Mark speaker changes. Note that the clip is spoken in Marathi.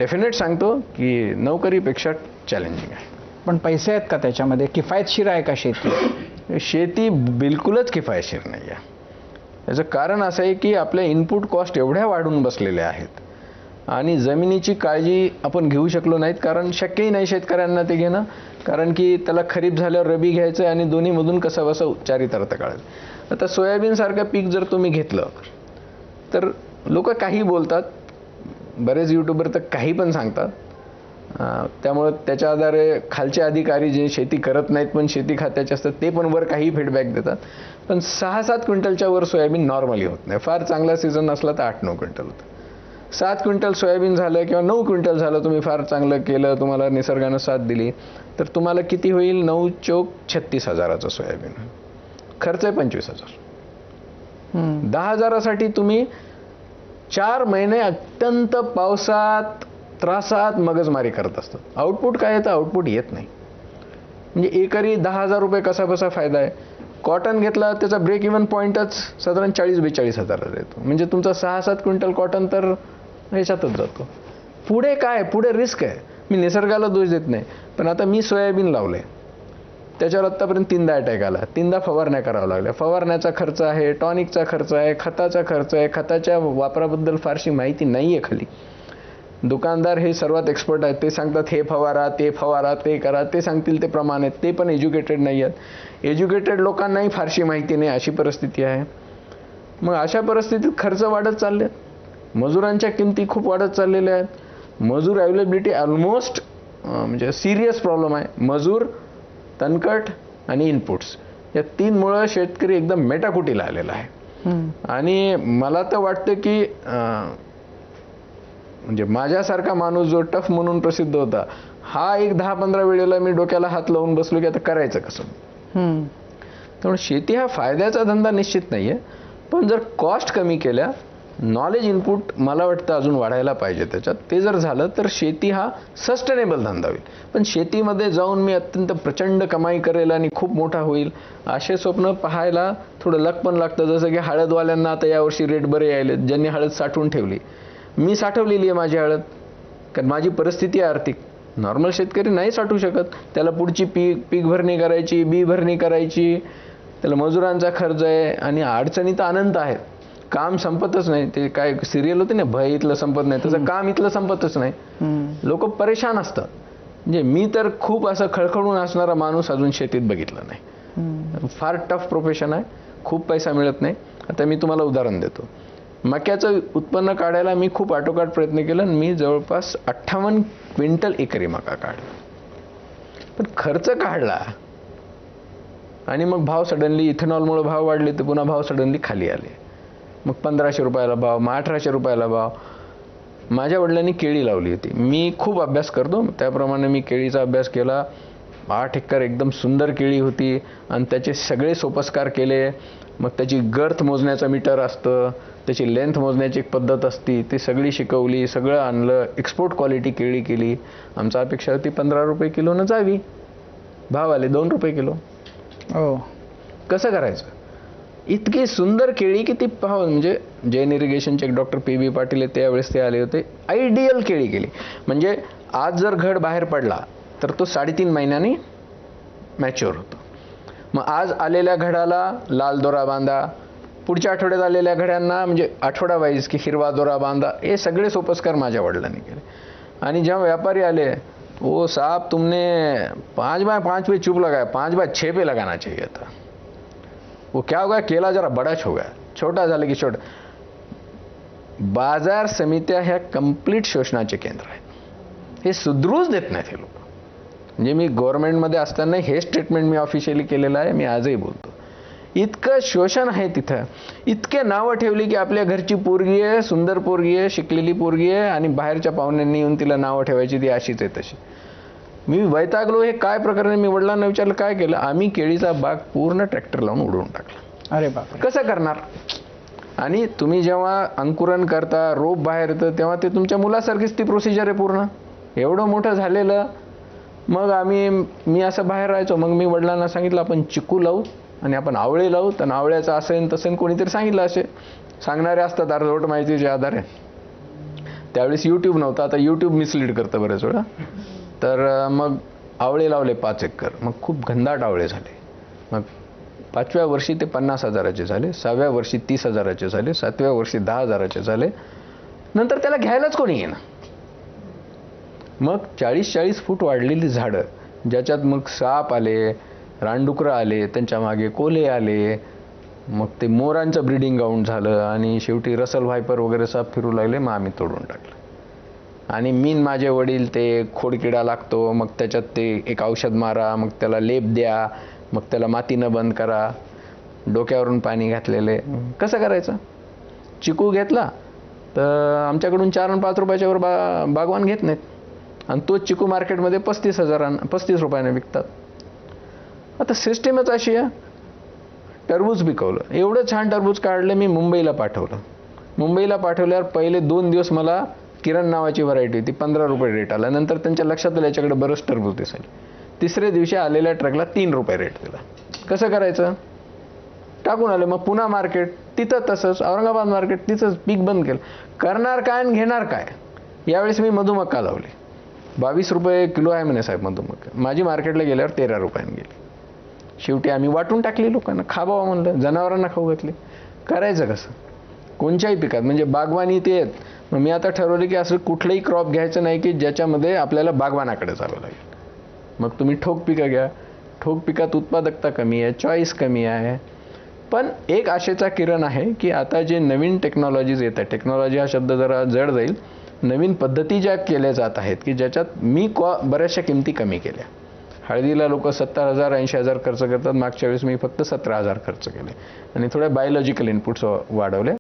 Speaker 1: डेफिनेट सांगतो की नोकरीपेक्षा चॅलेंजिंग आहे.
Speaker 2: पण पैसे आहेत का त्याच्यामध्ये? किफायतशीर आहे का शेती?
Speaker 1: शेती बिलकुलच किफायतशीर नाही आहे. याचं कारण असं आहे की आपल्या इनपुट कॉस्ट एवढ्या वाढून बसलेल्या आहेत आणि जमिनीची काळजी आपण घेऊ शकलो नाहीत, कारण शक्यही नाही शेतकऱ्यांना ते घेणं, कारण की त्याला खरीप झाल्यावर रबी घ्यायचं आणि दोन्हीमधून कसं बसं चारित अर्थ काढायचं. आता सोयाबीनसारखं पीक जर तुम्ही घेतलं तर लोक काही बोलतात, बरेच यूट्यूबर तर काही पण सांगतात. त्यामुळे त्याच्या आधारे खालचे अधिकारी जे शेती करत नाहीत पण शेती खात्याचे असतात ते पण वर काही फीडबॅक देतात. पण 6-7 क्विंटलच्या वर सोयाबीन नॉर्मली होत नाही. फार चांगला सीझन असला तर 8-9 क्विंटल होतं. 7 क्विंटल सोयाबीन झालं किंवा 9 क्विंटल झालं, तुम्ही फार चांगलं केलं, तुम्हाला निसर्गानं साथ दिली, तर तुम्हाला किती होईल? 9 चोक 36,000चं सोयाबीन. खर्च आहे 25,000. 10,000साठी तुम्ही 4 महिने अत्यंत पावसात त्रासात मगजमारी करत असतात. आउटपुट काय येतं? आउटपुट येत नाही. म्हणजे एकरी 10,000 रुपये कसा बसा फायदा आहे. कॉटन घेतला त्याचा ब्रेक इव्हन पॉईंटच साधारण 40-42,000 येतो. म्हणजे तुमचा 6-7 क्विंटल कॉटन तर ह्याच्यातच जातो. पुढे काय? पुढे रिस्क आहे. मी निसर्गाला दोष देत नाही, पण आता मी सोयाबीन लावले, त्याच्यावर आत्तापर्यंत 3दा अटॅक आला, 3दा फवारण्या कराव्या लागल्या. फवारण्याचा खर्च आहे, टॉनिकचा खर्च आहे, खताचा खर्च आहे. खताच्या वापराबद्दल फारशी माहिती नाही आहे खाली. दुकानदार हे सर्वात एक्सपर्ट आहेत, ते सांगतात हे फवारा, ते फवारा, ते करा, ते सांगतील ते प्रमाण आहेत, ते पण एज्युकेटेड नाही आहेत. एज्युकेटेड लोकांनाही फारशी माहिती नाही, अशी परिस्थिती आहे. मग अशा परिस्थितीत खर्च वाढत चालले, मजुरांच्या किमती खूप वाढत चाललेल्या आहेत. मजूर अवेलेबिलिटी ऑलमोस्ट म्हणजे सिरियस प्रॉब्लेम आहे. मजूर, तणकट आणि इनपुट्स या 3मुळे शेतकरी एकदम मेटाकुटीला आलेला आहे. आणि मला तर वाटतं की म्हणजे माझ्यासारखा माणूस जो टफ म्हणून प्रसिद्ध होता, हा एक 10-15 वेळेला मी डोक्याला हात लावून बसलो की आता करायचं कसं. त्यामुळे शेती हा फायद्याचा धंदा निश्चित नाही आहे, पण जर कॉस्ट कमी केल्या, नॉलेज इनपुट मला वाटतं अजून वाढायला पाहिजे त्याच्यात. ते जर झालं तर शेती हा सस्टेनेबल धंदा होईल. पण शेतीमध्ये जाऊन मी अत्यंत प्रचंड कमाई करेल आणि खूप मोठा होईल असे स्वप्न पाहायला थोडं लक पण लागतं. जसं की हळदवाल्यांना आता यावर्षी रेट बरे यायले, ज्यांनी हळद साठवून ठेवली. मी साठवलेली आहे माझी हळद, कारण माझी परिस्थिती आहे आर्थिक. नॉर्मल शेतकरी नाही साठवू शकत. त्याला पुढची पीक भरणी करायची, बी भरणी करायची, त्याला मजुरांचा खर्च आहे आणि अडचणी तर अनंत आहेत. काम संपतच नाही. ते काय सिरियल होते ना, भय इथलं संपत नाही, तसं काम इथलं संपतच नाही. लोक परेशान असतात. म्हणजे मी तर खूप असं खळखळून असणारा माणूस अजून शेतीत बघितला नाही. फार टफ प्रोफेशन आहे, खूप पैसा मिळत नाही. आता मी तुम्हाला उदाहरण देतो. मक्याचं उत्पन्न काढायला मी खूप आटोकाट प्रयत्न केला आणि मी जवळपास 58 क्विंटल एकरी मका काढला. पण खर्च काढला आणि मग भाव सडनली, इथेनॉलमुळे भाव वाढले, तर पुन्हा भाव सडनली खाली आले. मग 1,500 रुपयाला भाव, मग 1,800 रुपयाला भाव. माझ्या वडिलांनी केळी लावली होती. मी खूप अभ्यास करतो, त्याप्रमाणे मी केळीचा अभ्यास केला. 8 एकर एकदम सुंदर केळी होती आणि त्याचे सगळे सोपस्कार केले. मग त्याची गर्थ मोजण्याचं मीटर असतं, त्याची लेंथ मोजण्याची एक पद्धत असती, ती सगळी शिकवली, सगळं आणलं. एक्सपोर्ट क्वालिटी केळी केली. आमचा अपेक्षा होती 15 रुपये किलोनं जावी, भाव आले 2 रुपये किलो. कसं करायचं? इतकी सुंदर केळी की ती पाहून, म्हणजे जैन इरिगेशनचे एक डॉक्टर PB पाटील त्यावेळेस ते आले होते. आयडियल केळी केली. म्हणजे आज जर घड बाहेर पडला तर तो 3.5 महिन्यांनी मॅच्युअर होतो. मग आज आलेल्या घडाला लाल दोरा बांधा, पुढच्या आठवड्यात आलेल्या घड्यांना म्हणजे आठवडा वाईज की हिरवा दोरा बांधा, हे सगळे सोपस्कार माझ्या वडिलांनी केले. आणि जेव्हा व्यापारी आले, ओ साहब तुमने 5x5 पे चुप लगाया, 5x6 पे लगाना चाहिए था. वो क्या होगा, केला जरा बडाच हो गया, छोटा झालं की छोटा. बाजार समित्या ह्या कंप्लीट शोषणाचे केंद्र आहेत. हे सुधरूच देत नाहीत हे लोक. म्हणजे मी गव्हर्नमेंटमध्ये असताना हे स्टेटमेंट मी ऑफिशियली केलेलं आहे, मी आजही बोलतो. इतकं शोषण आहे तिथं. इतके नावं ठेवली की आपल्या घरची पोरगी आहे, सुंदर पोरगी आहे, शिकलेली पोरगी आहे आणि बाहेरच्या पाहुण्यांनी येऊन तिला नावं ठेवायची, ती अशीच आहे तशी. मी वैतागलो. हे काय प्रकरण? मी वडिलांना विचारलं काय केलं. आम्ही केळीचा बाग पूर्ण ट्रॅक्टर लावून उडवून टाकला.
Speaker 2: अरे बाप,
Speaker 1: कसं करणार? आणि तुम्ही जेव्हा अंकुरण करता, रोप बाहेर येतं, तेव्हा ते तुमच्या मुलासारखीच ती प्रोसिजर आहे पूर्ण. एवढं मोठं झालेलं. मग मी असं बाहेर राहायचो. मग मी वडिलांना सांगितलं आपण चिकू लावू आणि आपण आवळे लावू. तर आवळ्याचं असेल तसेल कोणीतरी सांगितलं, असे सांगणारे असतात अर्धवट माहितीचे आधारे. त्यावेळेस यूट्यूब नव्हता, आता यूट्यूब मिसलीड करतं बऱ्याच वेळा. तर मग आवळे लावले 5 एकर. मग खूप घनदाट आवळे झाले. मग 5व्या वर्षी ते 50,000चे झाले, 6व्या वर्षी 30,000चे झाले, 7व्या वर्षी 10,000चे झाले. नंतर त्याला घ्यायलाच कोणी येईना. मग 40-40 फूट वाढलेली झाडं, ज्याच्यात मग साप आले, रानडुकरं आले, त्यांच्या मागे कोल्हे आले, मग ते मोरांचं ब्रीडिंग ग्राउंड झालं आणि शेवटी रसल व्हायपर वगैरे साप फिरू लागले. मग आम्ही तोडून टाकलं. आणि मी माझे वडील ते खोडकिडा लागतो, मग त्याच्यात ते एक औषध मारा, मग त्याला लेप द्या, मग त्याला मातीनं बंद करा, डोक्यावरून पाणी घातलेले. कसं करायचं? चिकू घेतला तर आमच्याकडून 4 आणि 5 रुपयाच्यावर बागवान घेत नाहीत, आणि तोच चिकू मार्केटमध्ये 35 रुपयाने विकतात. आता सिस्टीमच अशी आहे. टरबूज पिकवलं, एवढं छान टरबूज काढलं, मी मुंबईला पाठवलं. मुंबईला पाठवल्यावर पहिले 2 दिवस मला किरण नावाची व्हरायटी होती, 15 रुपये रेट आला. नंतर त्यांच्या लक्षात आलं याच्याकडे बरंच टरबूज दिसेल. 3ऱ्या दिवशी आलेल्या ट्रकला 3 रुपये रेट दिला. कसं करायचं? टाकून आले. मग पुन्हा मार्केट, तिथं तसंच. औरंगाबाद मार्केट, तिथंच. पीक बंद केलं. करणार काय आणि घेणार काय? यावेळेस मी मधुमक्का लावली. 22 रुपये किलो आहे म्हणे साहेब मधुमक्का. माझी मार्केटला गेल्यावर 13 रुपयाने गेली. शेवटी आम्ही वाटून टाकली लोकांना, खाबावं म्हणलं, जनावरांना खाऊ घातली. करायचं कसं? कोणत्याही पिकात म्हणजे बागवानी ते आहेत. मग मी आता ठरवलं की असं कुठलंही क्रॉप घ्यायचं नाही की ज्याच्यामध्ये आपल्याला बागवानाकडे जावं लागेल. मग तुम्ही ठोक पिकं घ्या. ठोक पिकात उत्पादकता कमी आहे, चॉईस कमी आहे. पण एक आशेचा किरण आहे की आता जे नवीन टेक्नॉलॉजीज येत आहेत, टेक्नॉलॉजी हा शब्द जरा जड जाईल, नवीन पद्धती ज्या केल्या जात आहेत की ज्याच्यात मी बऱ्याचशा किमती कमी केल्या. हळदीला लोक 70,000 80,000 खर्च करतात, मागच्या वेळेस मी फक्त 17,000 खर्च केले आणि थोड्या बायोलॉजिकल इनपुट्स वाढवले.